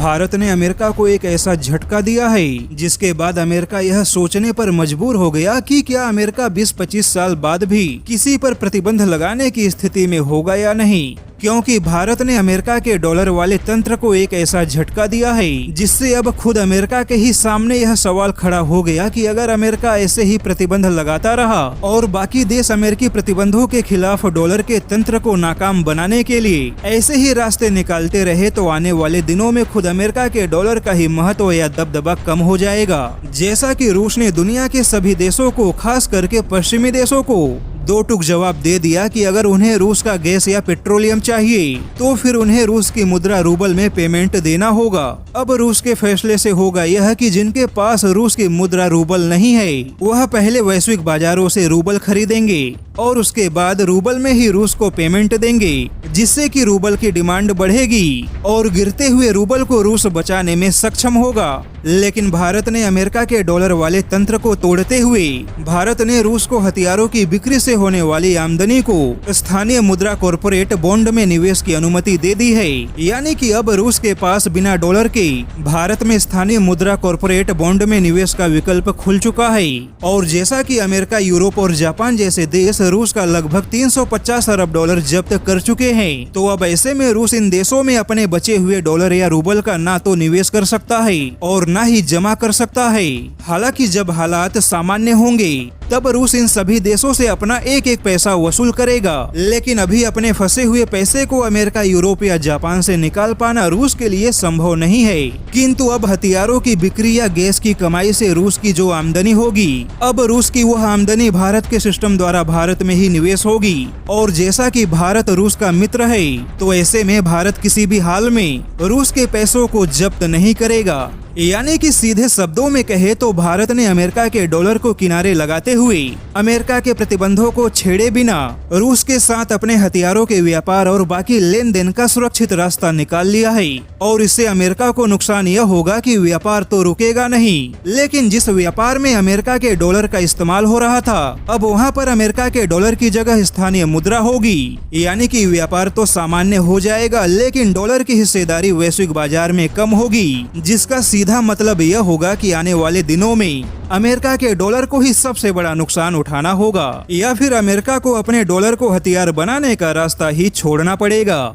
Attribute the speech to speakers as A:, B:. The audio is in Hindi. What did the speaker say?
A: भारत ने अमेरिका को एक ऐसा झटका दिया है जिसके बाद अमेरिका यह सोचने पर मजबूर हो गया कि क्या अमेरिका 20-25 साल बाद भी किसी पर प्रतिबंध लगाने की स्थिति में होगा या नहीं, क्योंकि भारत ने अमेरिका के डॉलर वाले तंत्र को एक ऐसा झटका दिया है जिससे अब खुद अमेरिका के ही सामने यह सवाल खड़ा हो गया कि अगर अमेरिका ऐसे ही प्रतिबंध लगाता रहा और बाकी देश अमेरिकी प्रतिबंधों के खिलाफ डॉलर के तंत्र को नाकाम बनाने के लिए ऐसे ही रास्ते निकालते रहे तो आने वाले दिनों में खुद अमेरिका के डॉलर का ही महत्व या दबदबा कम हो जाएगा। जैसा कि रूस ने दुनिया के सभी देशों को, खास करके पश्चिमी देशों को दो टूक जवाब दे दिया कि अगर उन्हें रूस का गैस या पेट्रोलियम चाहिए तो फिर उन्हें रूस की मुद्रा रूबल में पेमेंट देना होगा। अब रूस के फैसले से होगा यह कि जिनके पास रूस की मुद्रा रूबल नहीं है वह पहले वैश्विक बाजारों से रूबल खरीदेंगे और उसके बाद रूबल में ही रूस को पेमेंट देंगे, जिससे कि रूबल की डिमांड बढ़ेगी और गिरते हुए रूबल को रूस बचाने में सक्षम होगा। लेकिन भारत ने अमेरिका के डॉलर वाले तंत्र को तोड़ते हुए भारत ने रूस को हथियारों की बिक्री से होने वाली आमदनी को स्थानीय मुद्रा कॉर्पोरेट बॉन्ड में निवेश की अनुमति दे दी है। यानी कि अब रूस के पास बिना डॉलर के भारत में स्थानीय मुद्रा कॉर्पोरेट बॉन्ड में निवेश का विकल्प खुल चुका है। और जैसा कि अमेरिका, यूरोप और जापान जैसे देश रूस का लगभग 350 अरब डॉलर जब्त कर चुके हैं, तो अब ऐसे में रूस इन देशों में अपने बचे हुए डॉलर या रूबल का ना तो निवेश कर सकता है और ना ही जमा कर सकता है। हालांकि जब हालात सामान्य होंगे तब रूस इन सभी देशों से अपना एक एक पैसा वसूल करेगा, लेकिन अभी अपने फंसे हुए पैसे को अमेरिका, यूरोप या जापान से निकाल पाना रूस के लिए संभव नहीं है। किंतु अब हथियारों की बिक्री या गैस की कमाई से रूस की जो आमदनी होगी, अब रूस की वह आमदनी भारत के सिस्टम द्वारा भारत में ही निवेश होगी। और जैसा कि भारत रूस का मित्र है, तो ऐसे में भारत किसी भी हाल में रूस के पैसों को जब्त नहीं करेगा। यानी कि सीधे शब्दों में कहे तो भारत ने अमेरिका के डॉलर को किनारे लगाते हुए अमेरिका के प्रतिबंधों को छेड़े बिना रूस के साथ अपने हथियारों के व्यापार और बाकी लेन देन का सुरक्षित रास्ता निकाल लिया है। और इससे अमेरिका को नुकसान यह होगा कि व्यापार तो रुकेगा नहीं, लेकिन जिस व्यापार में अमेरिका के डॉलर का इस्तेमाल हो रहा था, अब वहाँ पर अमेरिका के डॉलर की जगह स्थानीय मुद्रा होगी। यानी कि व्यापार तो सामान्य हो जाएगा, लेकिन डॉलर की हिस्सेदारी वैश्विक बाजार में कम होगी, जिसका सीधा मतलब यह होगा कि आने वाले दिनों में अमेरिका के डॉलर को ही सबसे बड़ा नुकसान उठाना होगा, या फिर अमेरिका को अपने डॉलर को हथियार बनाने का रास्ता ही छोड़ना पड़ेगा।